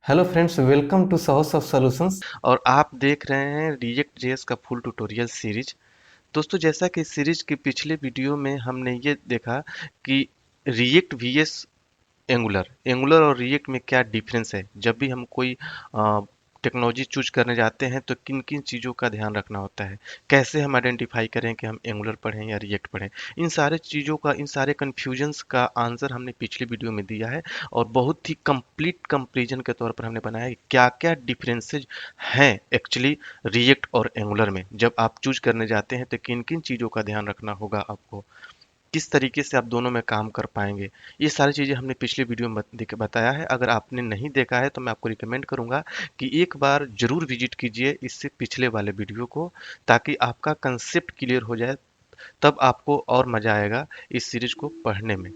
Hello friends, welcome to साउस of solutions. और आप देख रहे हैं रिएक्ट जेएस का फुल ट्यूटोरियल सीरीज। दोस्तों, जैसा कि सीरीज के पिछले वीडियो में हमने ये देखा कि रिएक्ट वीएस एंगुलर एंगुलर और रिएक्ट में क्या डिफरेंस है। जब भी हम कोई टेक्नोलॉजी चूज करने जाते हैं तो किन किन चीज़ों का ध्यान रखना होता है, कैसे हम आइडेंटिफाई करें कि हम एंगुलर पढ़ें या रिएक्ट पढ़ें। इन सारे चीज़ों का, इन सारे कन्फ्यूजन्स का आंसर हमने पिछले वीडियो में दिया है और बहुत ही कंप्लीट कंपेरिजन के तौर पर हमने बनाया है क्या क्या डिफरेंसेज हैं एक्चुअली रिएक्ट और एंगुलर में। जब आप चूज करने जाते हैं तो किन किन चीज़ों का ध्यान रखना होगा आपको, किस तरीके से आप दोनों में काम कर पाएंगे। ये सारी चीज़ें हमने पिछले वीडियो में बताया है। अगर आपने नहीं देखा है तो मैं आपको रिकमेंड करूंगा कि एक बार जरूर विजिट कीजिए इससे पिछले वाले वीडियो को, ताकि आपका कंसेप्ट क्लियर हो जाए। तब आपको और मजा आएगा इस सीरीज को पढ़ने में।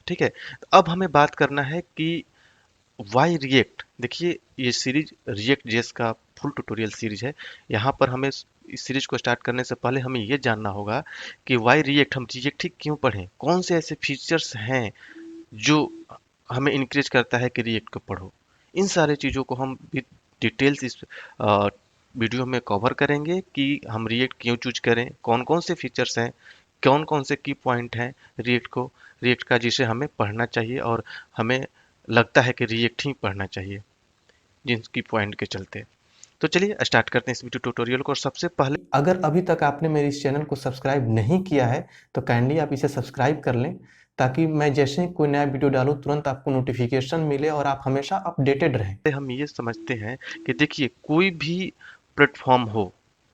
ठीक है, तो अब हमें बात करना है कि वाई रिएक्ट। देखिए, ये सीरीज रिएक्ट जेएस का फुल ट्यूटोरियल सीरीज है। यहाँ पर हमें इस सीरीज को स्टार्ट करने से पहले हमें ये जानना होगा कि वाई रिएक्ट, हम रिएक्ट ही क्यों पढ़ें, कौन से ऐसे फीचर्स हैं जो हमें इंकरेज करता है कि रिएक्ट को पढ़ो। इन सारे चीज़ों को हम डिटेल्स इस वीडियो में कवर करेंगे कि हम रिएक्ट क्यों चूज करें, कौन कौन से फीचर्स हैं, कौन कौन से की पॉइंट हैं रिएक्ट का जिसे हमें पढ़ना चाहिए और हमें लगता है कि रिएक्ट ही पढ़ना चाहिए जिनकी पॉइंट के चलते। तो चलिए स्टार्ट करते हैं इस वीडियो ट्यूटोरियल को। और सबसे पहले अगर अभी तक आपने मेरे इस चैनल को सब्सक्राइब नहीं किया है तो काइंडली आप इसे सब्सक्राइब कर लें, ताकि मैं जैसे ही कोई नया वीडियो डालूं तुरंत आपको नोटिफिकेशन मिले और आप हमेशा अपडेटेड रहें। हम ये समझते हैं कि देखिए, कोई भी प्लेटफॉर्म हो,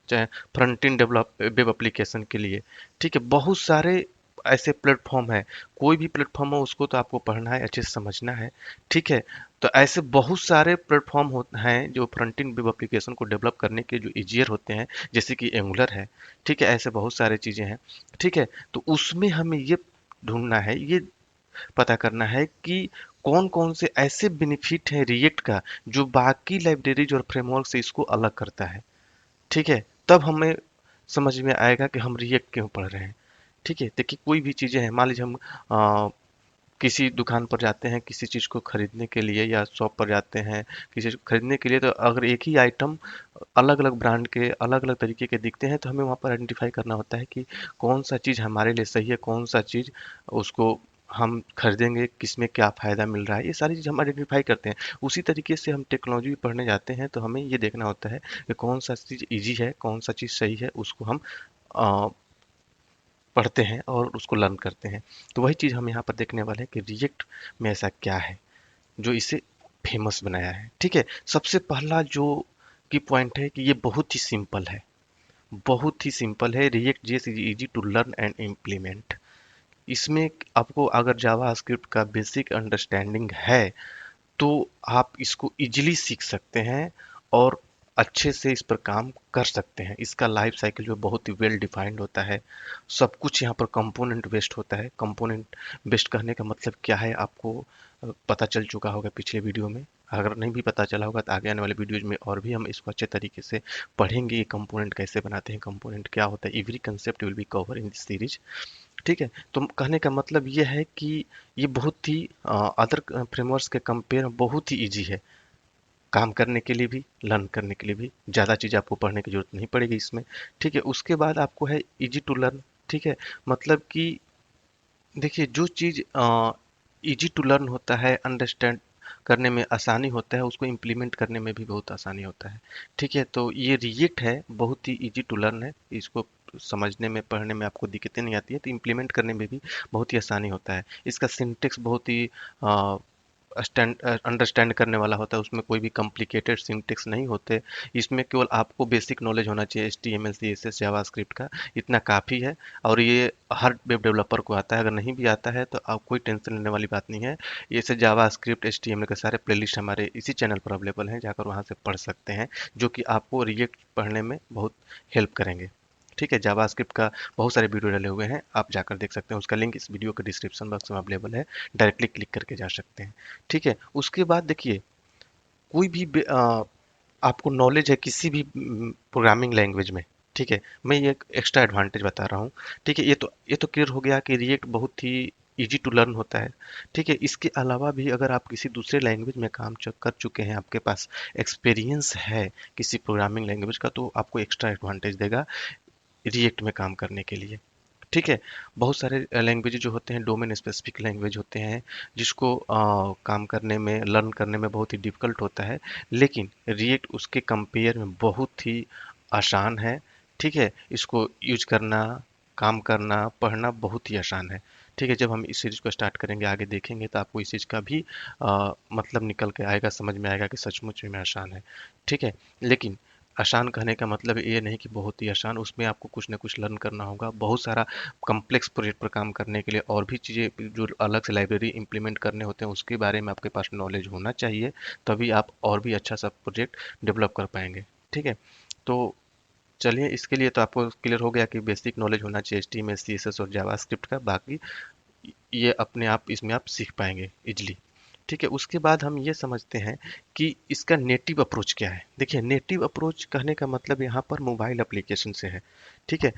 चाहे front end develop web application के लिए, ठीक है, बहुत सारे ऐसे प्लेटफॉर्म है। कोई भी प्लेटफॉर्म हो उसको तो आपको पढ़ना है, अच्छे से समझना है। ठीक है, तो ऐसे बहुत सारे प्लेटफॉर्म हैं जो फ्रंट एंड वेब एप्लीकेशन को डेवलप करने के जो इजियर होते हैं, जैसे कि एंगुलर है। ठीक है, ऐसे बहुत सारे चीज़ें हैं। ठीक है, तो उसमें हमें ये ढूंढना है, ये पता करना है कि कौन-कौन से ऐसे बेनिफिट हैं रिएक्ट का जो बाकी लाइब्रेरीज और फ्रेमवर्क से इसको अलग करता है। ठीक है, तब हमें समझ में आएगा कि हम रिएक्ट क्यों पढ़ रहे हैं। ठीक है, देखिए, कोई भी चीज़ें हैं, मान लीजिए हम किसी दुकान पर जाते हैं किसी चीज़ को खरीदने के लिए, या शॉप पर जाते हैं किसी चीज़ को खरीदने के लिए, तो अगर एक ही आइटम अलग अलग ब्रांड के अलग अलग तरीके के दिखते हैं तो हमें वहाँ पर आइडेंटिफाई करना होता है कि कौन सा चीज़ हमारे लिए सही है, कौन सा चीज़ उसको हम खरीदेंगे, किसमें क्या फ़ायदा मिल रहा है। ये सारी चीज़ हम आइडेंटिफाई करते हैं। उसी तरीके से हम टेक्नोलॉजी पढ़ने जाते हैं तो हमें ये देखना होता है कि कौन सा चीज़ ईजी है, कौन सा चीज़ सही है, उसको हम अ, पढ़ते हैं और उसको लर्न करते हैं। तो वही चीज़ हम यहाँ पर देखने वाले हैं कि रिएक्ट में ऐसा क्या है जो इसे फेमस बनाया है। ठीक है, सबसे पहला जो की पॉइंट है कि ये बहुत ही सिंपल है। बहुत ही सिंपल है। React JS is easy to learn and implement. इसमें आपको अगर जावास्क्रिप्ट का बेसिक अंडरस्टैंडिंग है तो आप इसको इजीली सीख सकते हैं और अच्छे से इस पर काम कर सकते हैं। इसका लाइफ साइकिल जो बहुत ही वेल डिफाइंड होता है। सब कुछ यहाँ पर कंपोनेंट बेस्ड होता है। कंपोनेंट बेस्ड कहने का मतलब क्या है आपको पता चल चुका होगा पिछले वीडियो में। अगर नहीं भी पता चला होगा तो आगे आने वाले वीडियोज में और भी हम इसको अच्छे तरीके से पढ़ेंगे। ये कंपोनेंट कैसे बनाते हैं, कंपोनेंट क्या होता है, every concept will be cover in this series. ठीक है, तो कहने का मतलब ये है कि ये बहुत ही अदर फ्रेमवर्क्स के कंपेयर बहुत ही इजी है। काम करने के लिए भी, लर्न करने के लिए भी ज़्यादा चीज़ आपको पढ़ने की जरूरत नहीं पड़ेगी इसमें। ठीक है, उसके बाद आपको है इजी टू लर्न। ठीक है, मतलब कि देखिए, जो चीज़ इजी टू लर्न होता है, अंडरस्टैंड करने में आसानी होता है, उसको इम्प्लीमेंट करने में भी बहुत आसानी होता है। ठीक है, तो ये रिएक्ट है, बहुत ही इजी टू लर्न है। इसको समझने में, पढ़ने में आपको दिक्कतें नहीं आती है, तो इम्प्लीमेंट करने में भी बहुत ही आसानी होता है। इसका सिंटेक्स बहुत ही अंडरस्टैंड करने वाला होता है। उसमें कोई भी कॉम्प्लिकेटेड सिंटेक्स नहीं होते। इसमें केवल आपको बेसिक नॉलेज होना चाहिए HTML CSS जावास्क्रिप्ट का, इतना काफ़ी है। और ये हर वेब डेवलपर को आता है। अगर नहीं भी आता है तो आप कोई टेंशन लेने वाली बात नहीं है। ये से जावास्क्रिप्ट HTML के सारे प्लेलिस्ट हमारे इसी चैनल पर अवेलेबल हैं, जाकर वहाँ से पढ़ सकते हैं, जो कि आपको रिएक्ट पढ़ने में बहुत हेल्प करेंगे। ठीक है, जावास्क्रिप्ट का बहुत सारे वीडियो डले हुए हैं, आप जाकर देख सकते हैं। उसका लिंक इस वीडियो के डिस्क्रिप्शन बॉक्स में अवेलेबल है, डायरेक्टली क्लिक करके जा सकते हैं। ठीक है, उसके बाद देखिए, कोई भी आपको नॉलेज है किसी भी प्रोग्रामिंग लैंग्वेज में। ठीक है, मैं ये एक एक्स्ट्रा एडवांटेज बता रहा हूँ। ठीक है, ये तो क्लियर हो गया कि रिएक्ट बहुत ही ईजी टू लर्न होता है। ठीक है, इसके अलावा भी अगर आप किसी दूसरे लैंग्वेज में काम कर चुके हैं, आपके पास एक्सपीरियंस है किसी प्रोग्रामिंग लैंग्वेज का, तो आपको एक्स्ट्रा एडवांटेज देगा रिएक्ट में काम करने के लिए। ठीक है, बहुत सारे लैंग्वेज जो होते हैं डोमेन स्पेसिफिक लैंग्वेज होते हैं, जिसको काम करने में, लर्न करने में बहुत ही डिफिकल्ट होता है, लेकिन रिएक्ट उसके कंपेयर में बहुत ही आसान है। ठीक है, इसको यूज करना, काम करना, पढ़ना बहुत ही आसान है। ठीक है, जब हम इस सीरीज को स्टार्ट करेंगे, आगे देखेंगे, तो आपको इस चीज़ का भी मतलब निकल के आएगा, समझ में आएगा कि सचमुच में आसान है। ठीक है, लेकिन आसान कहने का मतलब ये नहीं कि बहुत ही आसान, उसमें आपको कुछ ना कुछ लर्न करना होगा। बहुत सारा कम्प्लेक्स प्रोजेक्ट पर काम करने के लिए और भी चीज़ें जो अलग से लाइब्रेरी इंप्लीमेंट करने होते हैं, उसके बारे में आपके पास नॉलेज होना चाहिए, तभी आप और भी अच्छा सा प्रोजेक्ट डेवलप कर पाएंगे। ठीक है, तो चलिए, इसके लिए तो आपको क्लियर हो गया कि बेसिक नॉलेज होना चाहिए HTML CSS और जावास्क्रिप्ट का। बाकी ये अपने आप इसमें आप सीख पाएंगे इजली। ठीक है, उसके बाद हम ये समझते हैं कि इसका नेटिव अप्रोच क्या है। देखिए, नेटिव अप्रोच कहने का मतलब यहाँ पर मोबाइल एप्लीकेशन से है। ठीक है,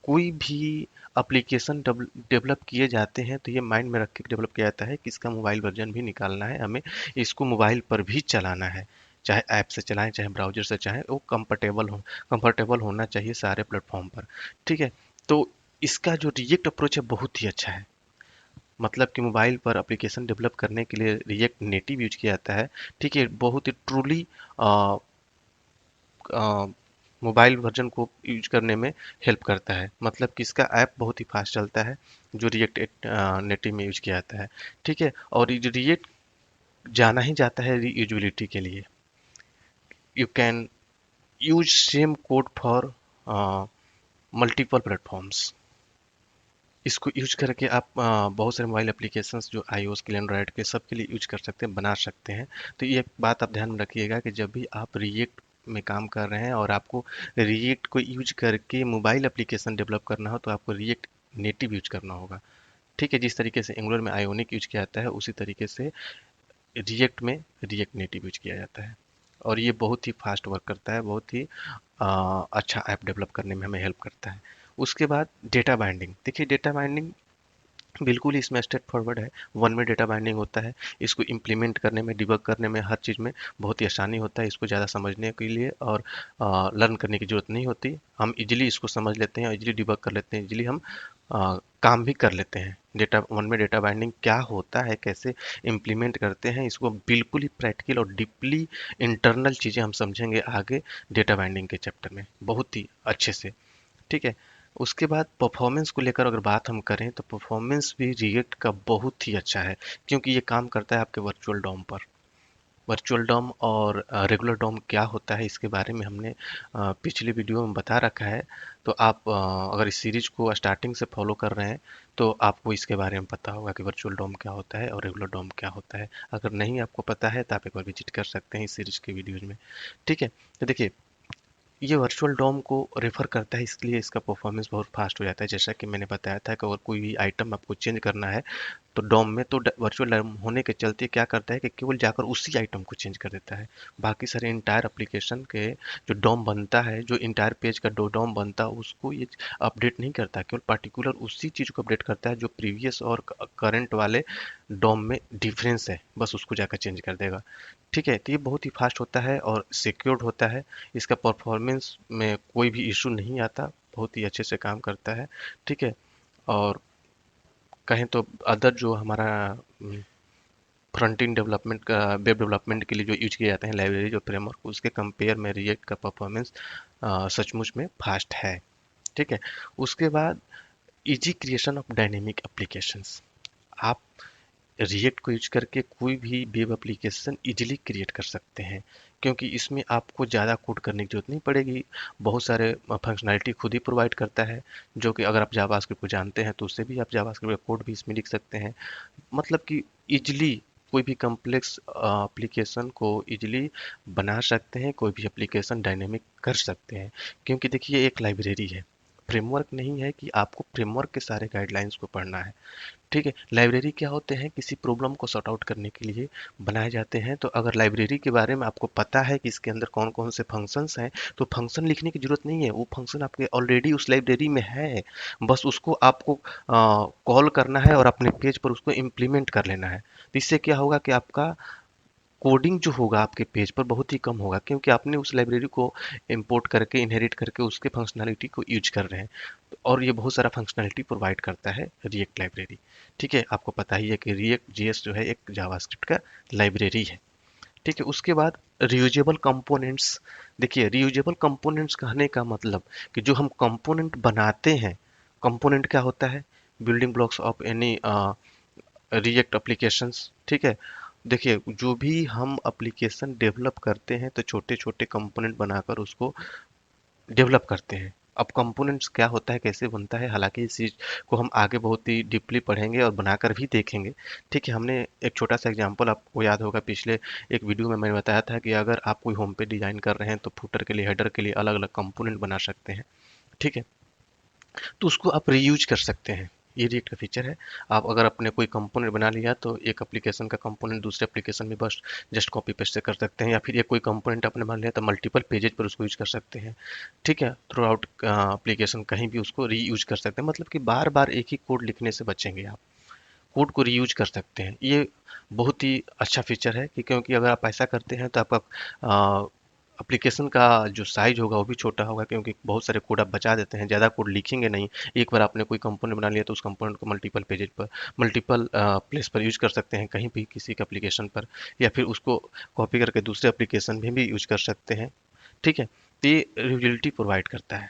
कोई भी एप्लीकेशन डेवलप किए जाते हैं तो ये माइंड में रख के डेवलप किया जाता है कि इसका मोबाइल वर्जन भी निकालना है हमें, इसको मोबाइल पर भी चलाना है, चाहे ऐप से चलाएं चाहे ब्राउजर से, चाहे वो कंफर्टेबल होना चाहिए सारे प्लेटफॉर्म पर। ठीक है, तो इसका जो रिएक्ट अप्रोच है बहुत ही अच्छा है। मतलब कि मोबाइल पर एप्लीकेशन डेवलप करने के लिए रिएक्ट नेटिव यूज किया जाता है। ठीक है, बहुत ही ट्रूली मोबाइल वर्जन को यूज करने में हेल्प करता है। मतलब कि इसका ऐप बहुत ही फास्ट चलता है, जो रिएक्ट नेटिव में यूज किया जाता है। ठीक है, और ये रिएक्ट जाना ही जाता है रीयूजेबिलिटी के लिए। You can use same code for multiple platforms. इसको यूज करके आप बहुत सारे मोबाइल एप्लीकेशंस जो iOS के लिए, एंड्रॉयड के, सब के लिए यूज कर सकते हैं, बना सकते हैं। तो ये एक बात आप ध्यान में रखिएगा कि जब भी आप रिएक्ट में काम कर रहे हैं और आपको रिएक्ट को यूज करके मोबाइल एप्लीकेशन डेवलप करना हो, तो आपको रिएक्ट नेटिव यूज करना होगा। ठीक है, जिस तरीके से एंगुलर में आयोनिक यूज किया जाता है, उसी तरीके से रिएक्ट में रिएक्ट नेटिव यूज किया जाता है। और ये बहुत ही फास्ट वर्क करता है, बहुत ही अच्छा ऐप डेवलप करने में हमें हेल्प करता है। उसके बाद डेटा बाइंडिंग। देखिए, डेटा बाइंडिंग बिल्कुल ही इसमें स्ट्रेट फॉरवर्ड है। वन में डेटा बाइंडिंग होता है। इसको इम्प्लीमेंट करने में, डिबग करने में, हर चीज़ में बहुत ही आसानी होता है। इसको ज़्यादा समझने के लिए और लर्न करने की ज़रूरत नहीं होती। हम इजीली इसको समझ लेते हैं और इजीली डिबग कर लेते हैं, इजीली हम काम भी कर लेते हैं। डेटा वन में डेटा बाइंडिंग क्या होता है, कैसे इम्प्लीमेंट करते हैं, इसको बिल्कुल ही प्रैक्टिकल और डीपली इंटरनल चीज़ें हम समझेंगे आगे डेटा बाइंडिंग के चैप्टर में बहुत ही अच्छे से। ठीक है, उसके बाद परफॉर्मेंस को लेकर अगर बात हम करें, तो परफॉर्मेंस भी रिएक्ट का बहुत ही अच्छा है, क्योंकि ये काम करता है आपके वर्चुअल डॉम पर। वर्चुअल डॉम और रेगुलर डॉम क्या होता है, इसके बारे में हमने पिछले वीडियो में बता रखा है। तो आप अगर इस सीरीज को स्टार्टिंग से फॉलो कर रहे हैं, तो आपको इसके बारे में पता होगा कि वर्चुअल डॉम क्या होता है और रेगुलर डॉम क्या होता है। अगर नहीं आपको पता है, तो आप एक बार विजिट कर सकते हैं इस सीरीज के वीडियोज में। ठीक है, तो देखिए, ये वर्चुअल डॉम को रेफर करता है, इसलिए इसका परफॉर्मेंस बहुत फास्ट हो जाता है। जैसा कि मैंने बताया था कि अगर कोई भी आइटम आपको चेंज करना है, तो डॉम में, तो वर्चुअल डॉम होने के चलते क्या करता है कि केवल जाकर उसी आइटम को चेंज कर देता है। बाकी सारे इंटायर एप्लीकेशन के जो डॉम बनता है, जो इंटायर पेज का डॉम बनता है, उसको ये अपडेट नहीं करता। केवल पार्टिकुलर उसी चीज़ को अपडेट करता है जो प्रीवियस और करंट वाले डॉम में डिफरेंस है, बस उसको जाकर चेंज कर देगा। ठीक है, तो ये बहुत ही फास्ट होता है और सिक्योर्ड होता है। इसका परफॉर्मेंस में कोई भी इशू नहीं आता, बहुत ही अच्छे से काम करता है। ठीक है, और कहें तो अदर जो हमारा फ्रंट एंड डेवलपमेंट का, वेब डेवलपमेंट के लिए जो यूज किए जाते हैं लाइब्रेरी और फ्रेमवर्क, उसके कंपेयर में रिएक्ट का परफॉर्मेंस सचमुच में फास्ट है। ठीक है, उसके बाद easy creation of dynamic applications. आप रिएक्ट को यूज करके कोई भी वेब एप्लीकेशन इजीली क्रिएट कर सकते हैं, क्योंकि इसमें आपको ज़्यादा कोड करने की जरूरत नहीं पड़ेगी। बहुत सारे फंक्शनैलिटी खुद ही प्रोवाइड करता है, जो कि अगर आप जावास्क्रिप्ट को जानते हैं, तो उससे भी आप जावास्क्रिप्ट का कोड भी इसमें लिख सकते हैं। मतलब कि इजीली कोई भी कम्प्लेक्स एप्लीकेशन को इजीली बना सकते हैं, कोई भी एप्लीकेशन डायनेमिक कर सकते हैं। क्योंकि देखिए, एक लाइब्रेरी है, फ्रेमवर्क नहीं है कि आपको फ्रेमवर्क के सारे गाइडलाइंस को पढ़ना है। ठीक है, लाइब्रेरी क्या होते हैं, किसी प्रॉब्लम को सॉर्ट आउट करने के लिए बनाए जाते हैं। तो अगर लाइब्रेरी के बारे में आपको पता है कि इसके अंदर कौन कौन से फंक्शंस हैं, तो फंक्शन लिखने की जरूरत नहीं है, वो फंक्शन आपके ऑलरेडी उस लाइब्रेरी में है। बस उसको आपको कॉल करना है और अपने पेज पर उसको इम्प्लीमेंट कर लेना है। तो इससे क्या होगा कि आपका कोडिंग जो होगा आपके पेज पर बहुत ही कम होगा, क्योंकि आपने उस लाइब्रेरी को इंपोर्ट करके इनहेरिट करके उसके फंक्शनैलिटी को यूज कर रहे हैं। और ये बहुत सारा फंक्शनैलिटी प्रोवाइड करता है रिएक्ट लाइब्रेरी। ठीक है, आपको पता ही है कि रिएक्ट जेएस जो है एक जावास्क्रिप्ट का लाइब्रेरी है। ठीक है, उसके बाद रियूजेबल कंपोनेंट्स। देखिए, रियूजेबल कंपोनेंट्स कहने का मतलब कि जो हम कंपोनेंट बनाते हैं, कंपोनेंट क्या होता है, building blocks of any react applications. ठीक है, देखिए जो भी हम एप्लीकेशन डेवलप करते हैं तो छोटे छोटे कंपोनेंट बनाकर उसको डेवलप करते हैं। अब कंपोनेंट्स क्या होता है, कैसे बनता है, हालांकि इस चीज़ को हम आगे बहुत ही डीपली पढ़ेंगे और बनाकर भी देखेंगे। ठीक है, हमने एक छोटा सा एग्जांपल, आपको याद होगा पिछले एक वीडियो में मैंने बताया था कि अगर आप कोई होम पेज डिजाइन कर रहे हैं तो फुटर के लिए, हेडर के लिए अलग अलग कंपोनेंट बना सकते हैं। ठीक है, तो उसको आप रीयूज कर सकते हैं। ये रिएक्ट का फीचर है। आप अगर अपने कोई कंपोनेंट बना लिया तो एक एप्लीकेशन का कंपोनेंट दूसरे एप्लीकेशन में बस जस्ट कॉपी पेस्ट से कर सकते हैं, या फिर एक कोई कंपोनेंट आपने बना लिया तो मल्टीपल पेजेज पर उसको यूज कर सकते हैं। ठीक है, थ्रू आउट एप्लीकेशन कहीं भी उसको रीयूज कर सकते हैं, मतलब कि बार बार एक ही कोड लिखने से बचेंगे आप, कोड को रीयूज कर सकते हैं। ये बहुत ही अच्छा फीचर है कि क्योंकि अगर आप ऐसा करते हैं तो आपका एप्लीकेशन का जो साइज होगा वो भी छोटा होगा, क्योंकि बहुत सारे कोड आप बचा देते हैं, ज़्यादा कोड लिखेंगे नहीं। एक बार आपने कोई कंपोनेंट बना लिया तो उस कंपोनेंट को मल्टीपल पेजेज पर, मल्टीपल प्लेस पर यूज कर सकते हैं, कहीं भी किसी के एप्लीकेशन पर, या फिर उसको कॉपी करके दूसरे एप्लीकेशन में भी यूज कर सकते हैं। ठीक है, तो ये यूटिलिटी प्रोवाइड करता है।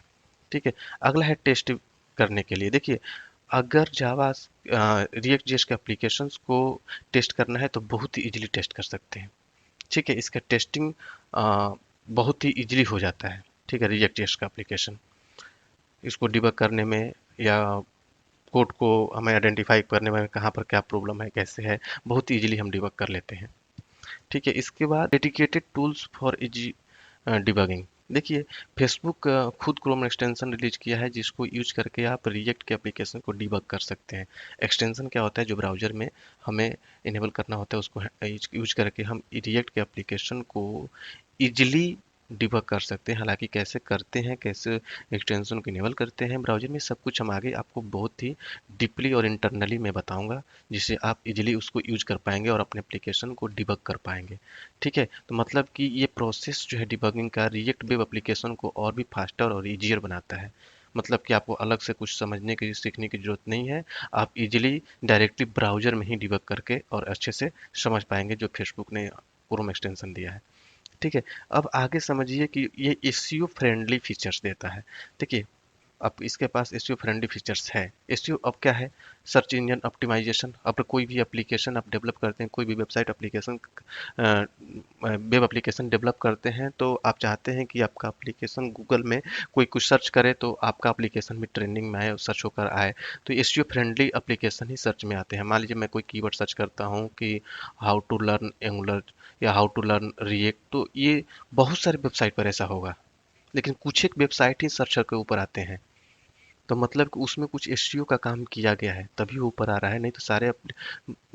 ठीक है, अगला है टेस्ट करने के लिए। देखिए, अगर जावा रिएक्ट जेएस के एप्लीकेशंस को टेस्ट करना है तो बहुत ही इजीली टेस्ट कर सकते हैं। ठीक है, इसका टेस्टिंग बहुत ही इजीली हो जाता है। ठीक है, रिएक्ट जेएस का एप्लीकेशन, इसको डिबग करने में या कोड को हमें आइडेंटिफाई करने में कहाँ पर क्या प्रॉब्लम है, कैसे है, बहुत इजीली हम डिबग कर लेते हैं। ठीक है, इसके बाद dedicated tools for easy debugging. देखिए, फेसबुक खुद क्रोम एक्सटेंशन रिलीज किया है जिसको यूज करके आप रिएक्ट के एप्लीकेशन को डिबग कर सकते हैं। एक्सटेंशन क्या होता है, जो ब्राउजर में हमें इनेबल करना होता है, उसको यूज करके हम रिएक्ट के एप्लीकेशन को इजिली डिबग कर सकते हैं। हालांकि कैसे करते हैं, कैसे एक्सटेंशन को इनेबल करते हैं ब्राउजर में, सब कुछ हम आगे आपको बहुत ही डीपली और इंटरनली मैं बताऊंगा, जिससे आप इजीली उसको यूज कर पाएंगे और अपने एप्लीकेशन को डिबग कर पाएंगे। ठीक है, तो मतलब कि ये प्रोसेस जो है डिबगिंग का, रिएक्ट वेब एप्लीकेशन को और भी फास्टर और ईजियर बनाता है। मतलब कि आपको अलग से कुछ समझने की, सीखने की जरूरत नहीं है। आप इजीली डायरेक्टली ब्राउजर में ही डिबग करके और अच्छे से समझ पाएंगे जो फेसबुक ने क्रोम एक्सटेंशन दिया है। ठीक है, अब आगे समझिए कि ये एसईओ फ्रेंडली फीचर्स देता है। देखिए, अब इसके पास एसईओ फ्रेंडली फीचर्स है। एसईओ अब क्या है, सर्च इंजन ऑप्टिमाइजेशन। अब कोई भी एप्लीकेशन आप डेवलप करते हैं, कोई भी website application, web application develop करते हैं, तो आप चाहते हैं कि आपका एप्लीकेशन गूगल में कोई कुछ सर्च करे तो आपका एप्लीकेशन भी ट्रेंडिंग में आए, सर्च होकर आए। तो एसईओ फ्रेंडली एप्लीकेशन ही सर्च में आते हैं। मान लीजिए मैं कोई कीवर्ड सर्च करता हूँ कि हाउ टू लर्न एंगुलर या हाउ टू लर्न रिएक्ट, तो ये बहुत सारे वेबसाइट पर ऐसा होगा, लेकिन कुछ एक वेबसाइट ही सर्च के ऊपर आते हैं। तो मतलब कि उसमें कुछ एसईओ का काम किया गया है, तभी वो ऊपर आ रहा है, नहीं तो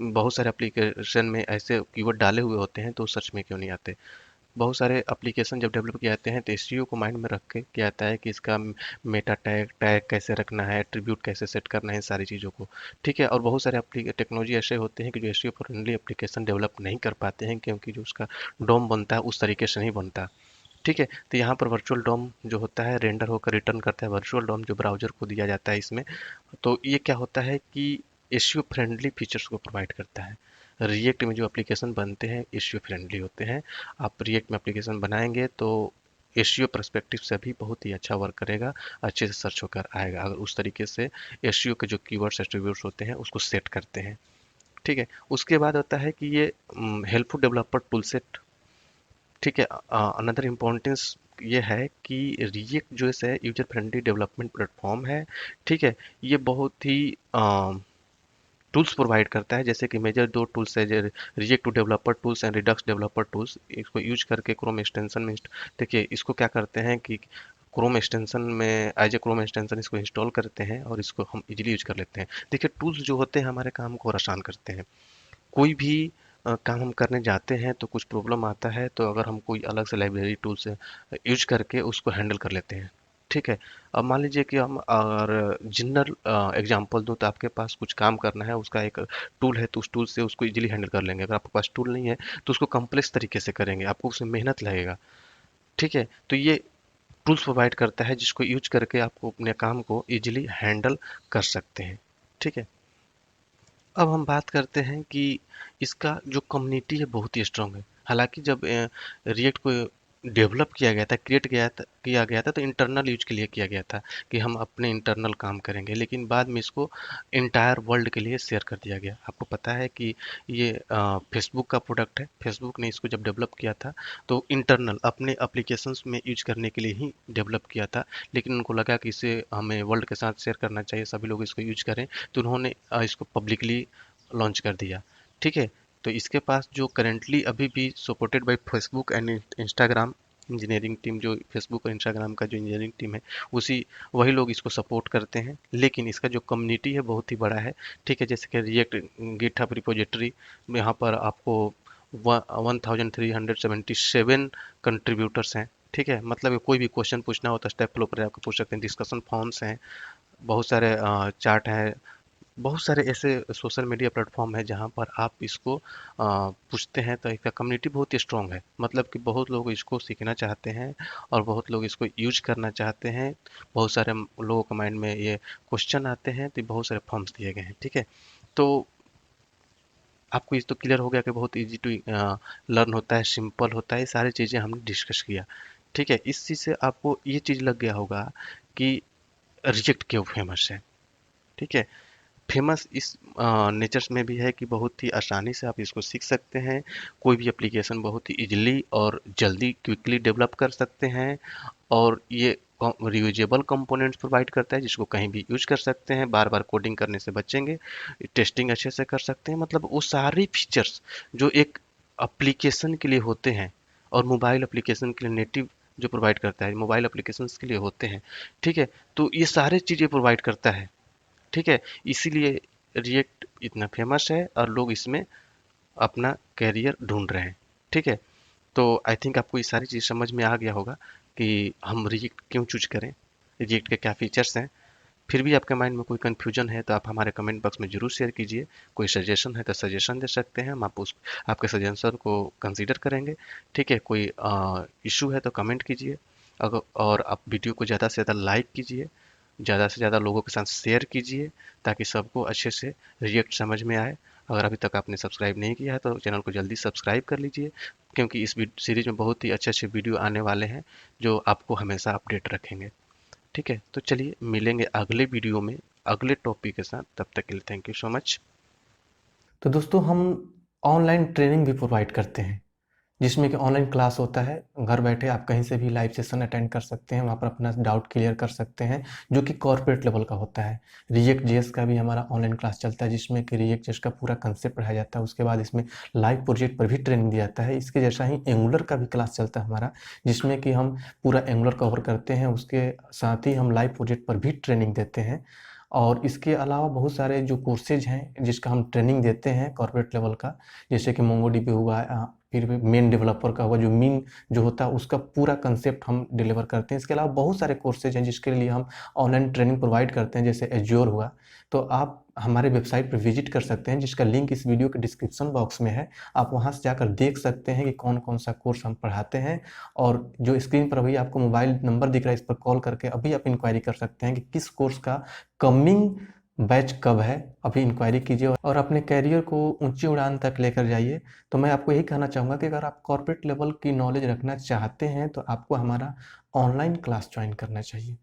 बहुत सारे एप्लीकेशन में ऐसे कीवर्ड डाले हुए होते हैं तो सर्च में क्यों नहीं आते। बहुत सारे एप्लीकेशन जब डेवलप किए जाते हैं तो एसईओ को माइंड में रख के किया जाता है कि इसका मेटा टैग टैग कैसे रखना है, एट्रीब्यूट कैसे सेट करना है, इन सारी चीज़ों को। ठीक है, और बहुत सारे टेक्नोलॉजी ऐसे होते हैं कि जो एसईओ फ्रेंडली एप्लीकेशन डेवलप नहीं कर पाते हैं, क्योंकि जो उसका डोम बनता है उस तरीके से नहीं बनता। ठीक है, तो यहाँ पर वर्चुअल डॉम जो होता है रेंडर होकर रिटर्न करता है, वर्चुअल डॉम जो ब्राउजर को दिया जाता है इसमें। तो ये क्या होता है कि एसईओ फ्रेंडली फीचर्स को प्रोवाइड करता है। रिएक्ट में जो एप्लीकेशन बनते हैं एसईओ फ्रेंडली होते हैं। आप रिएक्ट में एप्लीकेशन बनाएंगे तो एसईओ पर्सपेक्टिव से भी बहुत ही अच्छा वर्क करेगा, अच्छे से सर्च होकर आएगा, अगर उस तरीके से एसईओ के जो कीवर्ड्स एट्रीब्यूट्स होते हैं उसको सेट करते हैं। ठीक है, उसके बाद होता है कि ये हेल्पफुल डेवलपर टूल सेट। ठीक है, अनदर इम्पोर्टेंस ये है कि रिएक्ट जो है यूजर फ्रेंडली डेवलपमेंट प्लेटफॉर्म है। ठीक है, ये बहुत ही टूल्स प्रोवाइड करता है, जैसे कि मेजर दो टूल्स है, React to developer tools and Redux developer tools. इसको यूज करके क्रोम एक्सटेंशन में देखिए इसको क्या करते हैं कि क्रोम एक्सटेंशन में एज ए क्रोम एक्सटेंशन इसको इंस्टॉल करते हैं और इसको हम इजीली यूज कर लेते हैं। देखिए टूल्स जो होते हैं हमारे काम को और आसान करते हैं। कोई भी काम हम करने जाते हैं तो कुछ प्रॉब्लम आता है, तो अगर हम कोई अलग से लाइब्रेरी टूल्स यूज करके उसको हैंडल कर लेते हैं। ठीक है। अब मान लीजिए कि हम अगर जनरल एग्जांपल दूं, तो आपके पास कुछ काम करना है, उसका एक टूल है, तो उस टूल से उसको इजीली हैंडल कर लेंगे। अगर आपके पास टूल नहीं है तो उसको कॉम्प्लेक्स तरीके से करेंगे, आपको उसमें मेहनत लगेगा। ठीक है। तो ये टूल्स प्रोवाइड करता है जिसको यूज करके आपको अपने काम को इजीली हैंडल कर सकते हैं। ठीक है। अब हम बात करते हैं कि इसका जो कम्युनिटी है बहुत ही स्ट्रांग है। हालांकि जब रिएक्ट को डेवलप किया गया था तो इंटरनल यूज के लिए किया गया था कि हम अपने इंटरनल काम करेंगे, लेकिन बाद में इसको इंटायर वर्ल्ड के लिए शेयर कर दिया गया। आपको पता है कि ये फेसबुक का प्रोडक्ट है। फेसबुक ने इसको जब डेवलप किया था तो इंटरनल अपने एप्लीकेशंस में यूज करने के लिए ही डेवलप किया था, लेकिन उनको लगा कि इसे हमें वर्ल्ड के साथ शेयर करना चाहिए, सभी लोग इसको यूज करें, तो उन्होंने इसको पब्लिकली लॉन्च कर दिया। ठीक है। तो इसके पास जो करेंटली अभी भी supported by Facebook and Instagram engineering team, जो फेसबुक और इंस्टाग्राम का जो इंजीनियरिंग टीम है उसी वही लोग इसको सपोर्ट करते हैं, लेकिन इसका जो कम्युनिटी है बहुत ही बड़ा है। ठीक है। जैसे कि रिएक्ट गिटहब रिपोजिटरी, यहाँ पर आपको 1377 कंट्रीब्यूटर्स हैं। ठीक है। मतलब कोई भी क्वेश्चन पूछना हो तो स्टेप फ्लो पर आपको पूछ सकते हैं। डिस्कशन फॉर्म्स हैं, बहुत सारे चार्ट हैं, बहुत सारे ऐसे सोशल मीडिया प्लेटफॉर्म है जहाँ पर आप इसको पूछते हैं, तो इसका कम्युनिटी बहुत ही स्ट्रांग है। मतलब कि बहुत लोग इसको सीखना चाहते हैं और बहुत लोग इसको यूज करना चाहते हैं। बहुत सारे लोगों के माइंड में ये क्वेश्चन आते हैं, तो बहुत सारे फॉर्म्स दिए गए हैं। ठीक है। तो आपको इस तो क्लियर हो गया कि बहुत इजी टू लर्न होता है, सिंपल होता है, ये सारी चीज़ें हमने डिस्कस किया। ठीक है। इस चीज़ से आपको ये चीज़ लग गया होगा कि रिजेक्ट क्यों फेमस है। ठीक है। फेमस इस नेचर्स में भी है कि बहुत ही आसानी से आप इसको सीख सकते हैं। कोई भी एप्लीकेशन बहुत ही इजीली और जल्दी क्विकली डेवलप कर सकते हैं, और ये रियूजेबल कंपोनेंट्स प्रोवाइड करता है जिसको कहीं भी यूज कर सकते हैं, बार बार कोडिंग करने से बचेंगे, टेस्टिंग अच्छे से कर सकते हैं। मतलब वो सारी फीचर्स जो एक एप्लीकेशन के लिए होते हैं और मोबाइल एप्लीकेशन के लिए नेटिव जो प्रोवाइड करता है, मोबाइल एप्लीकेशन के लिए होते हैं। ठीक है। तो ये सारे चीज़ें प्रोवाइड करता है। ठीक है। इसीलिए रिएक्ट इतना फेमस है और लोग इसमें अपना करियर ढूंढ रहे हैं। ठीक है। तो आई थिंक आपको ये सारी चीज़ समझ में आ गया होगा कि हम रिएक्ट क्यों चूज करें, रिएक्ट के क्या फीचर्स हैं। फिर भी आपके माइंड में कोई कन्फ्यूजन है तो आप हमारे कमेंट बॉक्स में जरूर शेयर कीजिए। कोई सजेशन है तो सजेशन दे सकते हैं, हम आपके सजेशन को कंसीडर करेंगे। ठीक है। कोई इशू है तो कमेंट कीजिए। अगर और आप वीडियो को ज़्यादा से ज़्यादा लाइक कीजिए, ज़्यादा से ज़्यादा लोगों के साथ शेयर कीजिए, ताकि सबको अच्छे से रिएक्ट समझ में आए। अगर अभी तक आपने सब्सक्राइब नहीं किया है तो चैनल को जल्दी सब्सक्राइब कर लीजिए, क्योंकि इस सीरीज में बहुत ही अच्छे अच्छे वीडियो आने वाले हैं जो आपको हमेशा अपडेट रखेंगे। ठीक है। तो चलिए मिलेंगे अगले वीडियो में अगले टॉपिक के साथ। तब तक के लिए थैंक यू सो मच। तो दोस्तों हम ऑनलाइन ट्रेनिंग भी प्रोवाइड करते हैं, जिसमें कि ऑनलाइन क्लास होता है। घर बैठे आप कहीं से भी लाइव सेशन अटेंड कर सकते हैं, वहाँ पर अपना डाउट क्लियर कर सकते हैं, जो कि कॉर्पोरेट लेवल का होता है। रिएक्ट जेएस का भी हमारा ऑनलाइन क्लास चलता है, जिसमें कि रिएक्ट जेएस का पूरा कंसेप्ट पढ़ाया जाता है। उसके बाद इसमें लाइव प्रोजेक्ट पर भी ट्रेनिंग दिया जाता है। इसके जैसा ही एंगुलर का भी क्लास चलता है हमारा, जिसमें कि हम पूरा एंगुलर कवर करते हैं। उसके साथ ही हम लाइव प्रोजेक्ट पर भी ट्रेनिंग देते हैं। और इसके अलावा बहुत सारे जो कोर्सेज हैं जिसका हम ट्रेनिंग देते हैं कॉर्पोरेट लेवल का, जैसे कि मोंगोडीबी हुआ, फिर भी मेन डेवलपर का हुआ, जो मीन जो होता है उसका पूरा कंसेप्ट हम डिलीवर करते हैं। इसके अलावा बहुत सारे कोर्सेज हैं जिसके लिए हम ऑनलाइन ट्रेनिंग प्रोवाइड करते हैं, जैसे एज्योर हुआ। तो आप हमारे वेबसाइट पर विजिट कर सकते हैं, जिसका लिंक इस वीडियो के डिस्क्रिप्शन बॉक्स में है। आप वहां से जाकर देख सकते हैं कि कौन कौन सा कोर्स हम पढ़ाते हैं। और जो स्क्रीन पर अभी आपको मोबाइल नंबर दिख रहा है, इस पर कॉल करके अभी आप इंक्वायरी कर सकते हैं कि किस कोर्स का कमिंग बैच कब है। अभी इंक्वायरी कीजिए और अपने कैरियर को ऊंची उड़ान तक लेकर जाइए। तो मैं आपको यही कहना चाहूँगा कि अगर आप कॉर्पोरेट लेवल की नॉलेज रखना चाहते हैं तो आपको हमारा ऑनलाइन क्लास ज्वाइन करना चाहिए।